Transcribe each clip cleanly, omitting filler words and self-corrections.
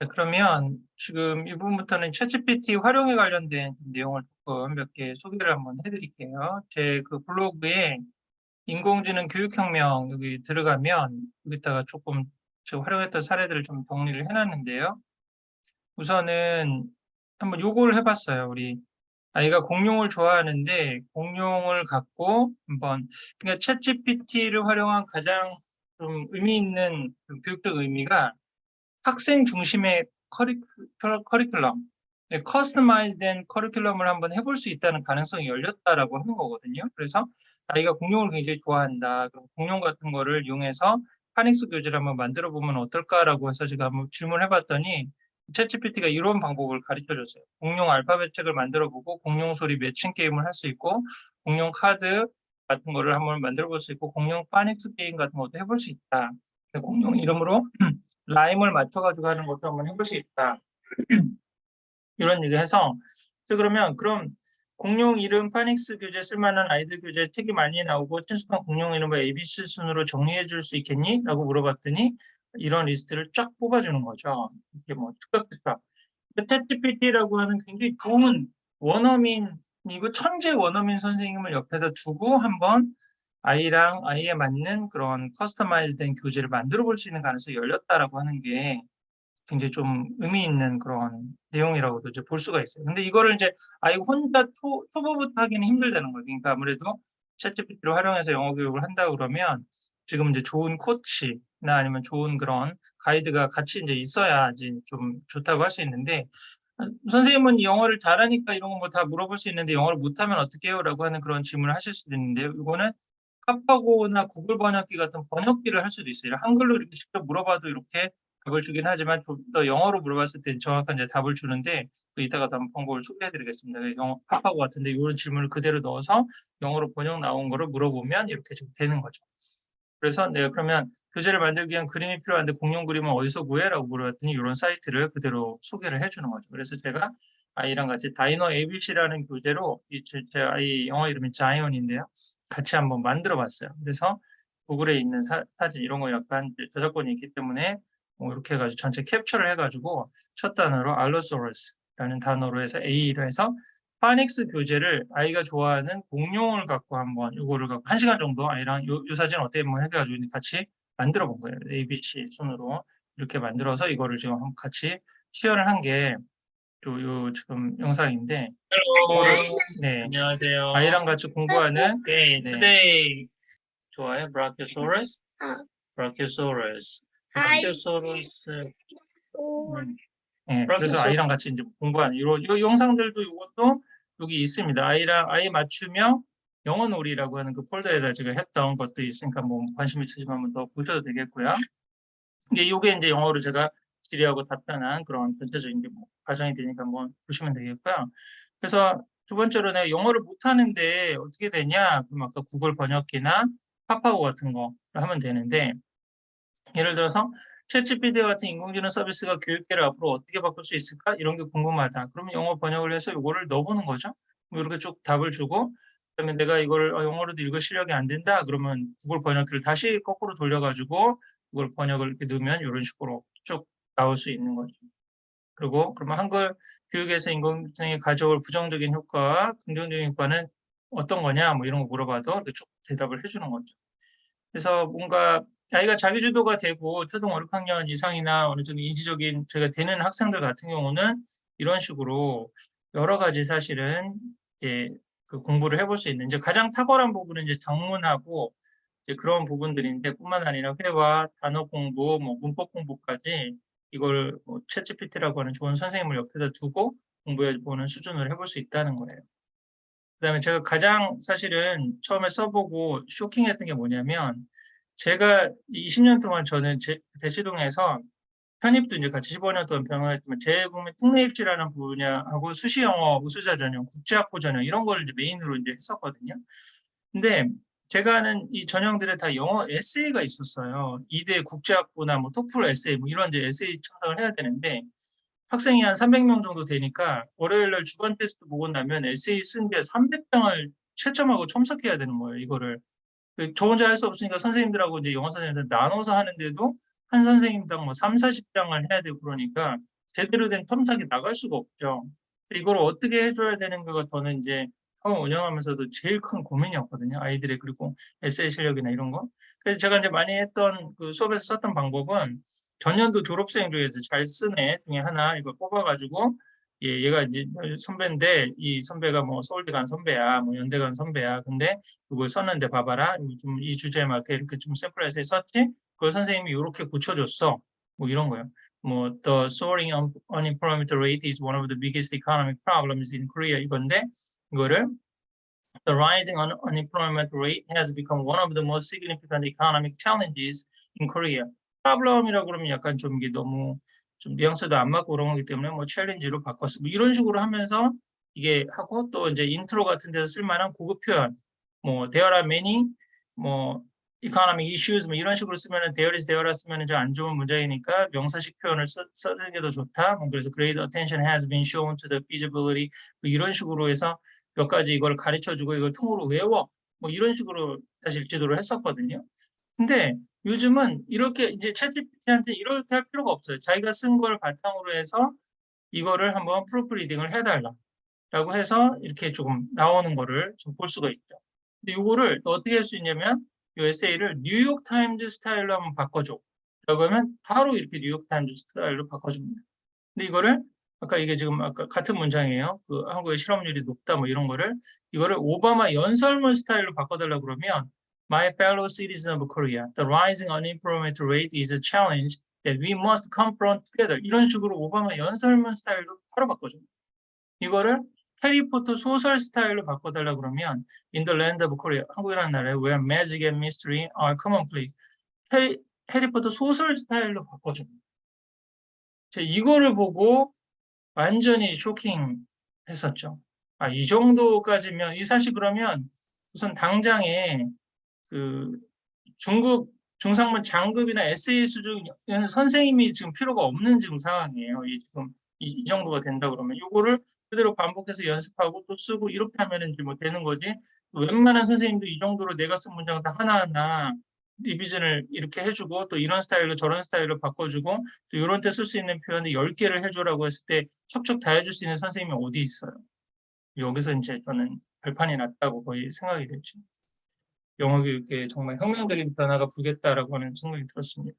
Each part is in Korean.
네, 그러면 지금 이 부분부터는 챗GPT 활용에 관련된 내용을 조금 몇 개 소개를 한번 해드릴게요. 제 그 블로그에 인공지능 교육혁명 여기 들어가면 여기다가 조금 제가 활용했던 사례들을 좀 정리를 해놨는데요. 우선은 한번 요걸 해봤어요. 우리 아이가 공룡을 좋아하는데 공룡을 갖고 한번 그러니까 챗GPT를 활용한 가장 좀 의미 있는 그 교육적 의미가 학생 중심의 커리큘럼, 커스터마이즈된 커리큘럼을 한번 해볼 수 있다는 가능성이 열렸다라고 하는 거거든요. 그래서 아이가 공룡을 굉장히 좋아한다. 그럼 공룡 같은 거를 이용해서 파닉스 교재를 한번 만들어 보면 어떨까라고 해서 제가 한번 질문해 봤더니 챗GPT가 이런 방법을 가르쳐 줬어요. 공룡 알파벳 책을 만들어 보고 공룡 소리 매칭 게임을 할 수 있고 공룡 카드 같은 거를 한번 만들어 볼 수 있고 공룡 파닉스 게임 같은 것도 해볼 수 있다. 공룡 이름으로 라임을 맞춰가지고 하는 것도 한번 해볼 수 있다. 이런 얘기 해서, 그럼 공룡 이름 파닉스 교재 쓸만한 아이들 교재 책이 많이 나오고 친숙한 공룡 이름을 ABC 순으로 정리해 줄 수 있겠니? 라고 물어봤더니 이런 리스트를 쫙 뽑아주는 거죠. 이게 뭐 즉각. 챗GPT라고 하는 굉장히 좋은 원어민이고 천재 원어민 선생님을 옆에서 두고 한번 아이랑 아이에 맞는 그런 커스터마이즈된 교재를 만들어 볼 수 있는 가능성이 열렸다라고 하는 게 굉장히 좀 의미 있는 그런 내용이라고도 이제 볼 수가 있어요. 근데 이거를 이제 아이 혼자 초보부터 하기는 힘들다는 거예요. 그러니까 아무래도 챗GPT를 활용해서 영어 교육을 한다 그러면 지금 이제 좋은 코치나 아니면 좋은 그런 가이드가 같이 이제 있어야 이제 좀 좋다고 할 수 있는데 선생님은 영어를 잘하니까 이런 거 뭐 다 물어볼 수 있는데 영어를 못하면 어떻게 해요? 라고 하는 그런 질문을 하실 수도 있는데요. 이거는 팝하고나 구글 번역기 같은 번역기를 할 수도 있어요. 한글로 이렇게 직접 물어봐도 이렇게 답을 주긴 하지만 좀 더 영어로 물어봤을 때 정확한 이제 답을 주는데 이따가도 한번 방법을 소개해드리겠습니다. 영어 팝하고 같은데 이런 질문을 그대로 넣어서 영어로 번역 나온 거를 물어보면 이렇게 좀 되는 거죠. 그래서 내가 그러면 교재를 만들기 위한 그림이 필요한데 공룡 그림은 어디서 구해? 라고 물어봤더니 이런 사이트를 그대로 소개를 해주는 거죠. 그래서 제가 아이랑 같이 다이너 ABC라는 교재로 제 아이 영어 이름이 자이언인데요. 같이 한번 만들어 봤어요. 그래서 구글에 있는 사진 이런 거 약간 저작권이 있기 때문에 이렇게 해가지고 전체 캡처를 해가지고 첫 단어로 알로소러스라는 단어로 해서 A로 해서 파닉스 교재를 아이가 좋아하는 공룡을 갖고 한번 이거를 갖고 1시간 정도 아이랑 요 사진 어때 한번 해가지고 같이 만들어 본 거예요. ABC 손으로 이렇게 만들어서 이거를 지금 같이 시연을 한 게 요 지금 영상인데 이거를 네 안녕하세요. 아이랑 같이 공부하는 Okay, 네 today, 좋아요. 브라키오사우루스 브라키오사우루스 브라키오사우루스 네, 그래서 아이랑 같이 이제 공부하는 이 영상들도 이것도 여기 있습니다. 아이 맞추며 영어 놀이라고 하는 그 폴더에다 제가 했던 것도 있으니까 뭐 관심 있으시면 한번 더 보셔도 되겠고요. 근데 이게 이제 영어로 제가 질의하고 답변한 그런 전체적인 게 뭐 과정이 되니까 뭐 보시면 되겠고요. 그래서 두 번째로 내가 영어를 못하는데 어떻게 되냐? 그럼 아까 구글 번역기나 파파고 같은 거 하면 되는데 예를 들어서 챗GPT 같은 인공지능 서비스가 교육계를 앞으로 어떻게 바꿀 수 있을까? 이런 게 궁금하다. 그러면 영어 번역을 해서 이거를 넣어보는 거죠. 뭐 이렇게 쭉 답을 주고 그다음에 내가 이걸 영어로도 읽을 실력이 안 된다. 그러면 구글 번역기를 다시 거꾸로 돌려가지고 그걸 번역을 이렇게 넣으면 이런 식으로 쭉 나올 수 있는 거죠. 그리고 그러면 한글 교육에서 인공지능이 가져올 부정적인 효과와 긍정적인 효과는 어떤 거냐? 뭐 이런 거 물어봐도 이렇게 쭉 대답을 해주는 거죠. 그래서 뭔가 아이가 자기주도가 되고 초등 5, 6학년 이상이나 어느 정도 인지적인 제가 되는 학생들 같은 경우는 이런 식으로 여러 가지 사실은 이제 그 공부를 해볼 수 있는 이제 가장 탁월한 부분은 이제 작문하고 이제 그런 부분들인데 뿐만 아니라 회화, 단어 공부, 뭐 문법 공부까지 이걸 뭐 챗GPT라고 하는 좋은 선생님을 옆에서 두고 공부해 보는 수준으로 해볼 수 있다는 거예요. 그다음에 제가 가장 사실은 처음에 써보고 쇼킹했던 게 뭐냐면 제가 20년 동안 저는 대치동에서 편입도 이제 같이 15년 동안 병행했지만 재외국민 특례 입시라는 분야하고 수시 영어 우수자 전형, 국제학부 전형 이런 걸 이제 메인으로 이제 했었거든요. 근데 제가 아는 이 전형들에 다 영어 에세이가 있었어요. 2대 국제학부나 뭐 토플 에세이 뭐 이런 이제 에세이 첨삭을 해야 되는데 학생이 한 300명 정도 되니까 월요일 날 주간 테스트 보고 나면 에세이 쓴 게 300장을 채점하고 첨삭해야 되는 거예요. 이거를 저 혼자 할 수 없으니까 선생님들하고 이제 영어 선생님들 나눠서 하는데도 한 선생님당 뭐 3, 40장을 해야 되고 그러니까 제대로 된 텀삭이 나갈 수가 없죠. 이걸 어떻게 해줘야 되는가가 저는 이제 학원 운영하면서도 제일 큰 고민이었거든요. 아이들의 그리고 에세이 실력이나 이런 거. 그래서 제가 이제 많이 했던 그 수업에서 썼던 방법은 전년도 졸업생 중에서 잘 쓴 애 중에 하나 이거 뽑아가지고 얘가 이제 선배인데 이 선배가 뭐 서울대 간 선배야, 뭐 연대 간 선배야. 근데 이걸 썼는데 봐봐라. 좀 이 주제에 맞게 이렇게 좀 샘플해서 썼지. 그걸 선생님이 이렇게 고쳐줬어. 뭐 이런 거요. 뭐 the soaring unemployment rate is one of the biggest economic problems in Korea 이건데 이거를 the rising unemployment rate has become one of the most significant economic challenges in Korea. problem이라고 그러면 약간 좀 이게 너무 좀 뉘앙스도 안 맞고 그런 거기 때문에 뭐 챌린지로 바꿨어. 뭐 이런 식으로 하면서 이게 하고 또 이제 인트로 같은 데서 쓸만한 고급 표현 뭐 there are many 뭐 economic issues 뭐 이런 식으로 쓰면은 there is there라 쓰면은 좀 안 좋은 문장이니까 명사식 표현을 쓰는 게 더 좋다. 그래서 great attention has been shown to the feasibility 뭐 이런 식으로 해서 몇 가지 이걸 가르쳐주고 이걸 통으로 외워 뭐 이런 식으로 사실 지도를 했었거든요. 근데 요즘은 이렇게 이제 챗GPT한테 이렇게 할 필요가 없어요. 자기가 쓴 걸 바탕으로 해서 이거를 한번 프루프리딩을 해달라라고 해서 이렇게 조금 나오는 거를 좀 볼 수가 있죠. 근데 이거를 어떻게 할 수 있냐면 이 에세이를 뉴욕 타임즈 스타일로 한번 바꿔줘. 라고 하면 바로 이렇게 뉴욕 타임즈 스타일로 바꿔줍니다. 근데 이거를 아까 이게 지금 아까 같은 문장이에요. 그 한국의 실업률이 높다 뭐 이런 거를 이거를 오바마 연설문 스타일로 바꿔달라고 그러면 My fellow citizens of Korea, the rising unemployment rate is a challenge that we must confront together. 이런 식으로 오바마 연설문 스타일로 바로 바꿔줘. 이거를 해리포터 소설 스타일로 바꿔달라고 그러면 In the land of Korea, 한국이라는 나라에 where magic and mystery are commonplace. 해리포터 소설 스타일로 바꿔줍니다. 이거를 보고 완전히 쇼킹했었죠. 아, 이 정도까지면 이 사실 그러면 우선 당장에 그 중급 중상문 장급이나 에세이 수준은 선생님이 지금 필요가 없는 지금 상황이에요. 이 지금 이 정도가 된다 그러면 이거를 그대로 반복해서 연습하고 또 쓰고 이렇게 하면 이제 뭐 되는 거지. 웬만한 선생님도 이 정도로 내가 쓴 문장 다 하나하나 리비전을 이렇게 해주고 또 이런 스타일로 저런 스타일로 바꿔주고 또 이런 때 쓸 수 있는 표현을 10개를 해줘라고 했을 때 척척 다 해줄 수 있는 선생님이 어디 있어요. 여기서 이제 저는 발판이 났다고 거의 생각이 됐죠. 영어 교육에 정말 혁명적인 변화가 불겠다라고 하는 생각이 들었습니다.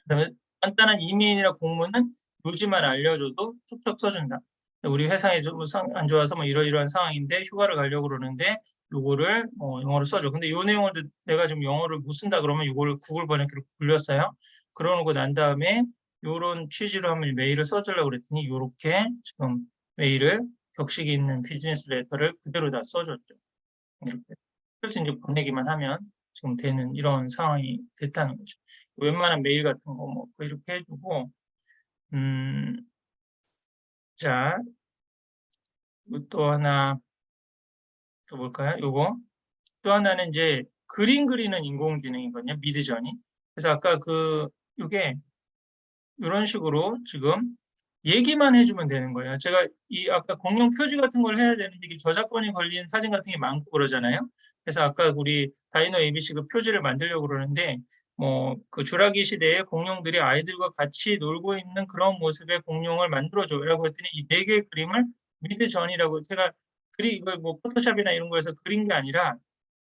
그다음에 간단한 이메일이나 공문은 요지만 알려줘도 툭툭 써준다. 우리 회사에 좀 안 좋아서 뭐 이러이러한 상황인데 휴가를 가려고 그러는데 요거를 영어로 써줘. 근데 요 내용을 내가 좀 영어를 못 쓴다 그러면 요거를 구글 번역기로 굴렸어요. 그러고 난 다음에 요런 취지로 한번 메일을 써주려고 그랬더니 요렇게 지금 메일을 격식이 있는 비즈니스 레터를 그대로 다 써줬죠. 이렇게. 그래서 이제 보내기만 하면 지금 되는 이런 상황이 됐다는 거죠. 웬만한 메일 같은 거 뭐 이렇게 해주고 자, 또 하나 또 볼까요? 요거 또 하나는 이제 그림 그리는 인공지능이거든요. 미드저니. 그래서 아까 요게 이런 식으로 지금 얘기만 해주면 되는 거예요. 제가 아까 공룡 표지 같은 걸 해야 되는데 이게 저작권이 걸린 사진 같은 게 많고 그러잖아요. 그래서 아까 우리 다이노 ABC 그 표지를 만들려고 그러는데 뭐 그 주라기 시대에 공룡들이 아이들과 같이 놀고 있는 그런 모습의 공룡을 만들어줘라고 했더니 이 4개의 그림을 미드전이라고 제가 이걸 뭐 포토샵이나 이런 거에서 그린 게 아니라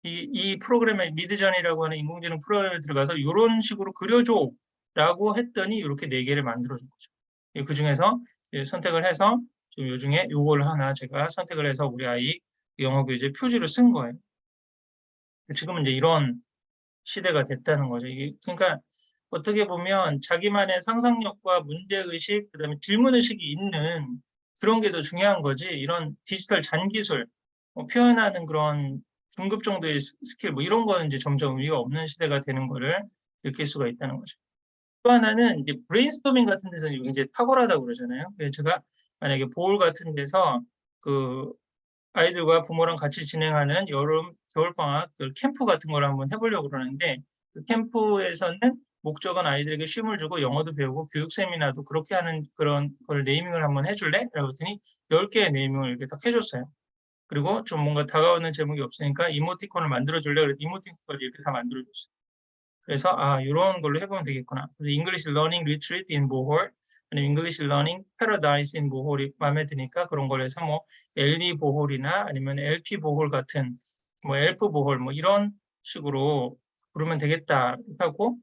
이 프로그램에 미드전이라고 하는 인공지능 프로그램에 들어가서 이런 식으로 그려줘라고 했더니 이렇게 4개를 만들어준 거죠. 그 중에서 선택을 해서 지금 요 중에 요걸 하나 제가 선택을 해서 우리 아이 영어 교재 표지로 쓴 거예요. 지금은 이제 이런 시대가 됐다는 거죠. 이게 그러니까 어떻게 보면 자기만의 상상력과 문제의식, 그다음에 질문의식이 있는 그런 게 더 중요한 거지. 이런 디지털 잔기술, 표현하는 그런 중급 정도의 스킬, 뭐 이런 거는 이제 점점 의미가 없는 시대가 되는 거를 느낄 수가 있다는 거죠. 또 하나는 이제 브레인스토밍 같은 데서는 이게 이제 탁월하다고 그러잖아요. 그래서 제가 만약에 볼 같은 데서 그 아이들과 부모랑 같이 진행하는 여름, 겨울방학 그 캠프 같은 걸 한번 해보려고 그러는데 그 캠프에서는 목적은 아이들에게 쉼을 주고 영어도 배우고 교육 세미나도 그렇게 하는 그런 걸 네이밍을 한번 해줄래? 라고 했더니 10개의 네이밍을 이렇게 딱 해줬어요. 그리고 좀 뭔가 다가오는 제목이 없으니까 이모티콘을 만들어줄래? 그래서 이모티콘까지 이렇게 다 만들어줬어요. 그래서 이런 걸로 해보면 되겠구나. 그래서 English Learning Retreat in Bohol, 아니면 English Learning Paradise in Bohol이 마음에 드니까 그런 걸 해서 뭐 엘리 보홀이나 아니면 LP 보홀 같은 뭐 엘프 보홀 뭐 이런 식으로 부르면 되겠다 하고,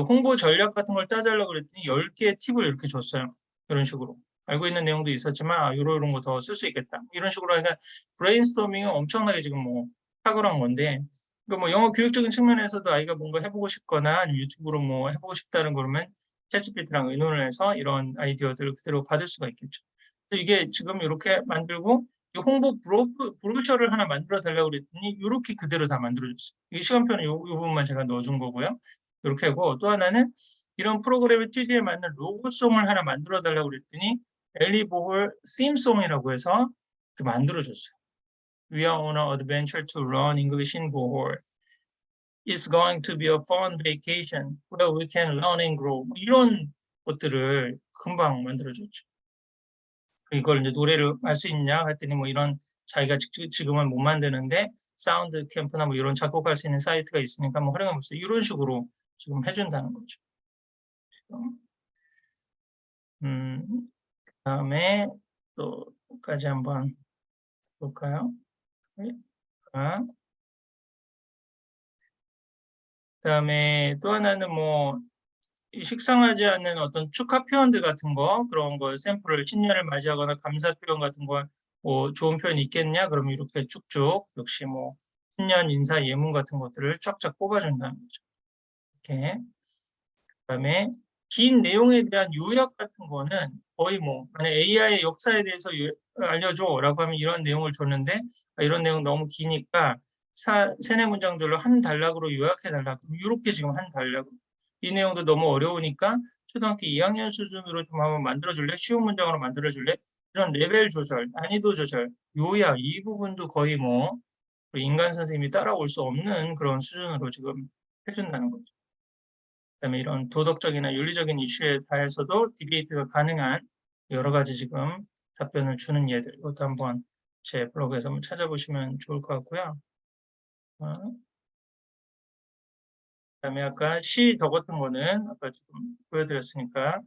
홍보 전략 같은 걸 따져려고 그랬더니 10개의 팁을 이렇게 줬어요. 이런 식으로. 알고 있는 내용도 있었지만 이런 거 더 쓸 수 있겠다. 이런 식으로 하니까 브레인스토밍은 엄청나게 지금 뭐 탁월한 건데, 그러니까 뭐 영어 교육적인 측면에서도 아이가 뭔가 해보고 싶거나 아니면 유튜브로 뭐 해보고 싶다는 그러면 챗GPT랑 의논을 해서 이런 아이디어들을 그대로 받을 수가 있겠죠. 그래서 이게 지금 이렇게 만들고 홍보 브로셔를 하나 만들어 달라고 그랬더니 이렇게 그대로 다 만들어줬어요. 이 시간표는 요 부분만 제가 넣어준 거고요. 이렇게 하고, 또 하나는 이런 프로그램의 취지에 맞는 로고송을 하나 만들어 달라고 그랬더니 엘리 보홀 팀송이라고 해서 만들어줬어요. We are on an adventure to learn English in Bohol. It's going to be a fun vacation where we can learn and grow. 이런 것들을 금방 만들어줬죠. 이걸 이제 노래를 할 수 있냐 했더니 뭐 이런 자기가 지금은 못 만드는데 사운드 캠프나 뭐 이런 작곡할 수 있는 사이트가 있으니까 뭐 활용해 보세요. 이런 식으로 지금 해준다는 거죠. 그다음에 또까지 한번 볼까요? 그다음에 또 하나는 뭐 식상하지 않는 어떤 축하 표현들 같은 거, 그런 걸 샘플을 신년을 맞이하거나 감사 표현 같은 거, 뭐 좋은 표현이 있겠냐? 그러면 이렇게 쭉쭉 역시 뭐 신년 인사 예문 같은 것들을 쫙쫙 뽑아준다는 거죠. 이렇게. 그다음에 긴 내용에 대한 요약 같은 거는 거의 뭐 만약 AI의 역사에 대해서 알려줘라고 하면 이런 내용을 줬는데 이런 내용 너무 기니까 세네 문장들로 한 단락으로 요약해 달라. 이렇게 지금 한 단락으로. 이 내용도 너무 어려우니까 초등학교 2학년 수준으로 좀 한번 만들어줄래? 쉬운 문장으로 만들어줄래? 이런 레벨 조절, 난이도 조절, 요약 이 부분도 거의 뭐 인간 선생님이 따라올 수 없는 그런 수준으로 지금 해준다는 거죠. 그다음에 이런 도덕적이나 윤리적인 이슈에 대해서도 디베이트가 가능한 여러 가지 지금 답변을 주는 예들, 이것도 한번 제 블로그에서 한번 찾아보시면 좋을 것 같고요. 그다음에 아까 시 적었던 거는 아까 지금 보여드렸으니까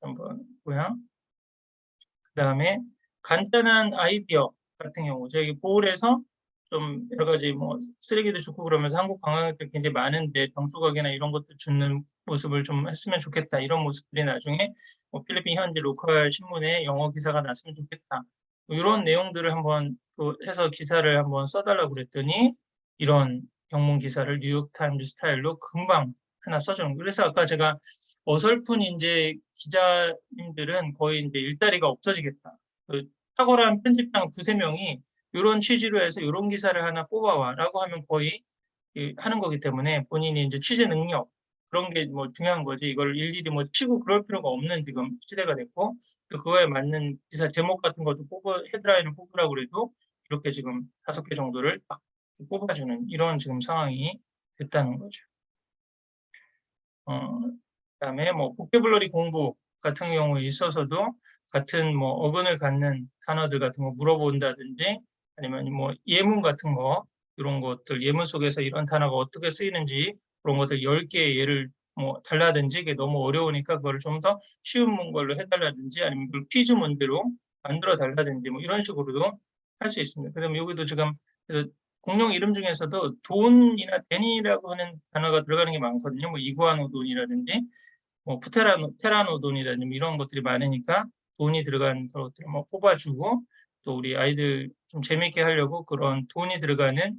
한번 보고요. 그다음에 간단한 아이디어 같은 경우 저희 보홀에서 좀 여러 가지 뭐 쓰레기도 줍고 그러면서 한국 관광객들 굉장히 많은데 병조각이나 이런 것들 줍는 모습을 좀 했으면 좋겠다. 이런 모습들이 나중에 뭐 필리핀 현지 로컬 신문에 영어 기사가 났으면 좋겠다. 뭐 이런 내용들을 한번 해서 기사를 한번 써달라고 그랬더니 이런 영문 기사를 뉴욕타임즈 스타일로 금방 하나 써주는 거예요. 그래서 아까 제가 어설픈 이제 기자님들은 거의 이제 일자리가 없어지겠다. 탁월한 편집장 2~3명이 이런 취지로 해서 이런 기사를 하나 뽑아와라고 하면 거의 하는 거기 때문에 본인이 이제 취재 능력 그런 게 뭐 중요한 거지. 이걸 일일이 뭐 치고 그럴 필요가 없는 지금 시대가 됐고, 또 그거에 맞는 기사 제목 같은 것도 헤드라인을 뽑으라고 그래도 이렇게 지금 5개 정도를 딱 뽑아주는 이런 지금 상황이 됐다는 거죠. 그다음에 뭐 보캐블러리 공부 같은 경우에 있어서도 같은 뭐 어근을 갖는 단어들 같은 거 물어본다든지 아니면 뭐 예문 같은 거 이런 것들 예문 속에서 이런 단어가 어떻게 쓰이는지 그런 것들 10개의 예를 뭐 달라든지 이게 너무 어려우니까 그걸 좀 더 쉬운 걸로 해달라든지 아니면 퀴즈 문제로 만들어 달라든지 뭐 이런 식으로도 할 수 있습니다. 그다음에 여기도 지금 그래서 공룡 이름 중에서도 돈이나 데니라고 하는 단어가 들어가는 게 많거든요. 뭐 이구아노돈이라든지 뭐 테라노돈이라든지 뭐 이런 것들이 많으니까 돈이 들어간 것들을 뭐 뽑아주고, 또 우리 아이들 좀 재밌게 하려고 그런 돈이 들어가는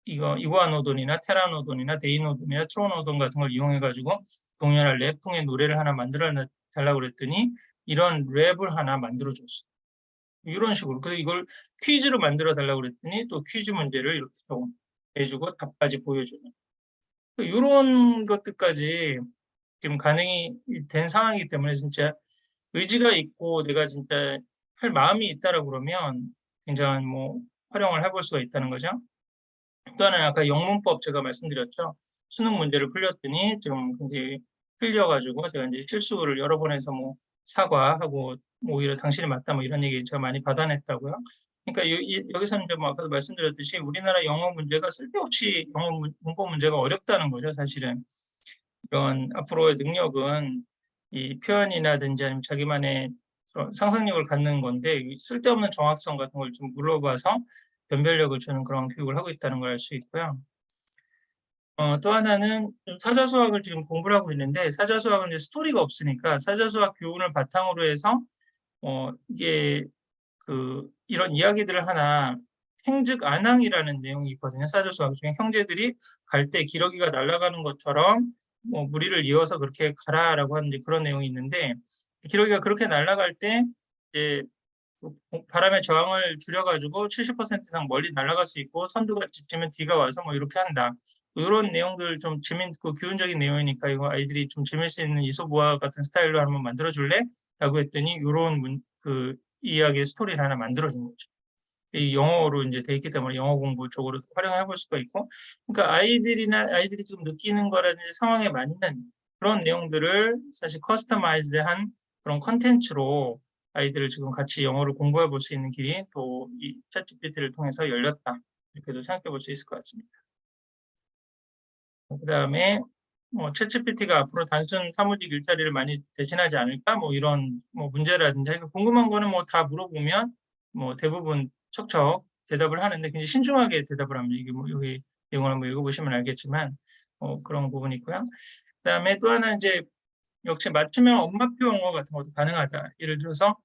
이구아노돈이나 테라노돈이나 데이노돈이나 트로노돈 같은 걸 이용해 가지고 동요나 랩풍의 노래를 하나 만들어 달라고 그랬더니 이런 랩을 하나 만들어 줬어요. 이런 식으로. 그래서 이걸 퀴즈로 만들어 달라고 그랬더니 또 퀴즈 문제를 이렇게 좀 해주고 답까지 보여주는. 이런 것들까지 지금 가능이 된 상황이기 때문에 진짜 의지가 있고 내가 진짜 할 마음이 있다라고 그러면 굉장한 뭐 활용을 해볼 수가 있다는 거죠. 또 하나는 아까 영문법 제가 말씀드렸죠. 수능 문제를 풀렸더니 지금 굉장히 틀려가지고 제가 이제 실수를 여러 번 해서 뭐 사과하고 뭐 오히려 당신이 맞다 뭐 이런 얘기 제가 많이 받아냈다고요. 그러니까 여기서는 이제 뭐 아까도 말씀드렸듯이 우리나라 영어 문제가 쓸데없이 문법 문제가 어렵다는 거죠, 사실은. 이런 앞으로의 능력은 이 표현이라든지 아니면 자기만의 그런 상상력을 갖는 건데 쓸데없는 정확성 같은 걸 좀 물어봐서 변별력을 주는 그런 교육을 하고 있다는 걸 알 수 있고요. 또 하나는 좀 사자수학을 지금 공부를 하고 있는데 사자수학은 이제 스토리가 없으니까 사자수학 교훈을 바탕으로 해서 이게 이런 이야기들을 하나 행즉 안항이라는 내용이 있거든요. 사자수학 중에 형제들이 갈 때 기러기가 날아가는 것처럼 뭐 무리를 이어서 그렇게 가라라고 하는 그런 내용이 있는데 기러기가 그렇게 날아갈 때 이제 바람의 저항을 줄여가지고 70% 이상 멀리 날아갈 수 있고 선두가 지치면 뒤가 와서 뭐 이렇게 한다. 이런 내용들 좀 재밌고 교훈적인 내용이니까 이거 아이들이 좀 재밌을 수 있는 이솝우화 같은 스타일로 한번 만들어줄래? 라고 했더니 이런 이야기의 스토리를 하나 만들어준 거죠. 이 영어로 이제 돼 있기 때문에 영어 공부 쪽으로 활용해 볼 수가 있고, 그러니까 아이들이 좀 느끼는 거라든지 상황에 맞는 그런 내용들을 사실 커스터마이즈드한 그런 컨텐츠로 아이들을 지금 같이 영어를 공부해 볼 수 있는 길이 또 이 챗GPT를 통해서 열렸다. 이렇게도 생각해 볼 수 있을 것 같습니다. 그다음에 챗GPT가 앞으로 단순 사무직 일자리를 많이 대신하지 않을까? 뭐 이런 문제라든지 궁금한 거는 뭐 다 물어보면 뭐 대부분 척척 대답을 하는데 굉장히 신중하게 대답을 합니다. 이게 뭐 여기 내용을 한번 읽어보시면 알겠지만 그런 부분이 있고요. 그다음에 또 하나 이제 역시 맞춤형 엄마표 영어 같은 것도 가능하다. 예를 들어서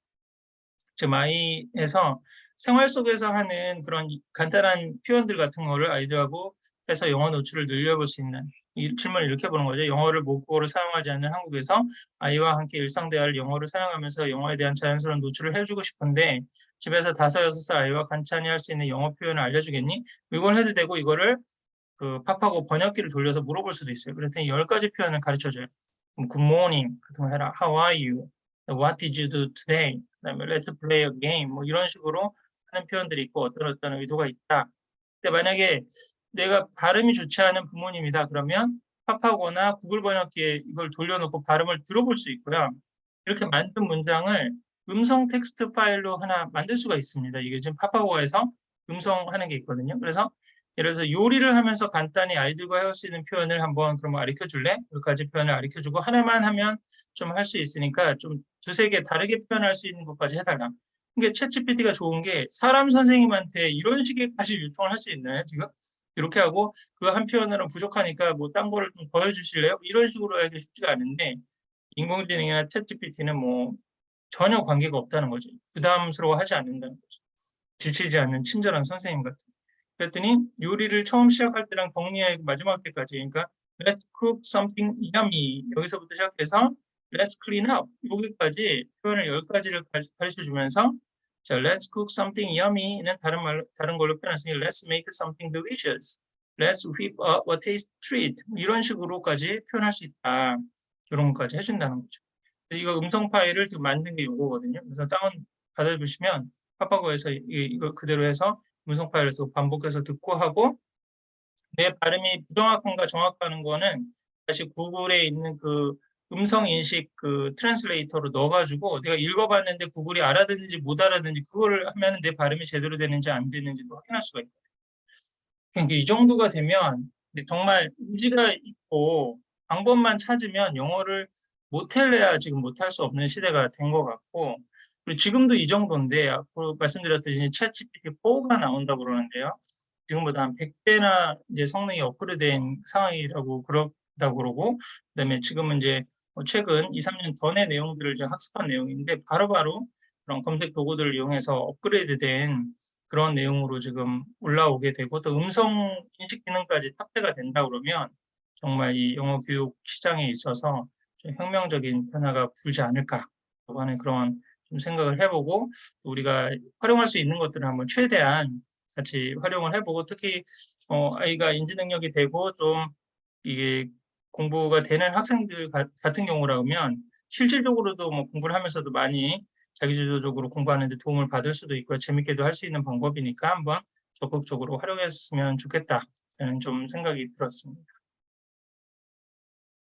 지금 아이에서 생활 속에서 하는 그런 간단한 표현들 같은 거를 아이들하고 해서 영어 노출을 늘려볼 수 있는 이 질문을 이렇게 보는 거죠. 영어를 모국어로 사용하지 않는 한국에서 아이와 함께 일상 대화를 영어로 사용하면서 영어에 대한 자연스러운 노출을 해주고 싶은데 집에서 5, 6살 아이와 간단히 할 수 있는 영어 표현을 알려주겠니? 이걸 해도 되고 이거를 팝하고 번역기를 돌려서 물어볼 수도 있어요. 그랬더니 10가지 표현을 가르쳐줘요. Good morning 같은 거 해라. How are you? What did you do today? 그다음에 Let's play a game. 뭐 이런 식으로 하는 표현들이 있고 어떤 의도가 있다. 근데 만약에 내가 발음이 좋지 않은 부모님이다 그러면 팝하거나 구글 번역기에 이걸 돌려놓고 발음을 들어볼 수 있고요. 이렇게 만든 문장을 음성 텍스트 파일로 하나 만들 수가 있습니다. 이게 지금 팝하고에서 음성하는 게 있거든요. 그래서 예를 들어서 요리를 하면서 간단히 아이들과 할 수 있는 표현을 한번 그럼 가르쳐 줄래? 몇 가지 표현을 가르쳐 주고 하나만 하면 좀 할 수 있으니까 좀 2-3개 다르게 표현할 수 있는 것까지 해달라. 이게 챗GPT가 좋은 게 사람 선생님한테 이런 식의까지 요청을 할 수 있나요, 지금? 이렇게 하고 그 한 표현으로 부족하니까 뭐 딴 거를 좀 더 해주실래요? 이런 식으로 하기 쉽지가 않은데 인공지능이나 챗GPT는 뭐 전혀 관계가 없다는 거죠. 부담스러워하지 않는다는 거죠. 지치지 않는 친절한 선생님 같은. 그랬더니 요리를 처음 시작할 때랑 격리하고 마지막 때까지 그러니까 Let's cook something yummy 여기서부터 시작해서 Let's clean up 여기까지 표현을 10가지를 가르쳐 주면서 자 Let's cook something yummy는 다른 걸로 표현했으니 Let's make something delicious. Let's whip up a taste treat 이런 식으로까지 표현할 수 있다. 이런 것까지 해준다는 거죠. 이거 음성 파일을 지금 만든 게 이거거든요. 그래서 다운 받아보시면 파파고에서 이거 그대로 해서 음성 파일에서 반복해서 듣고 하고 내 발음이 부정확한가 정확하는 거는 다시 구글에 있는 그 음성 인식 트랜슬레이터로 넣어가지고 내가 읽어봤는데 구글이 알아듣는지 못 알아듣는지 그거를 하면 내 발음이 제대로 되는지 안 되는지도 확인할 수가 있어요. 그러니까 이 정도가 되면 정말 의지가 있고 방법만 찾으면 영어를 못할래야 지금 못할 수 없는 시대가 된 것 같고 그리고 지금도 이 정도인데 앞으로 말씀드렸듯이 챗GPT 4가 나온다고 그러는데요. 지금보다 한 100배나 이제 성능이 업그레이드된 상황이라고 그렇다고 그러고 그다음에 지금은 이제 최근 2-3년 전의 내용들을 이제 학습한 내용인데 바로바로 그런 검색 도구들을 이용해서 업그레이드된 그런 내용으로 지금 올라오게 되고 또 음성 인식 기능까지 탑재가 된다 그러면 정말 이 영어 교육 시장에 있어서 좀 혁명적인 변화가 불지 않을까 하는 그런 좀 생각을 해보고 우리가 활용할 수 있는 것들을 한번 최대한 같이 활용을 해보고 특히 아이가 인지 능력이 되고 좀 이게 공부가 되는 학생들 같은 경우라면 실질적으로도 뭐 공부를 하면서도 많이 자기주도적으로 공부하는 데 도움을 받을 수도 있고 재밌게도 할 수 있는 방법이니까 한번 적극적으로 활용했으면 좋겠다는 좀 생각이 들었습니다.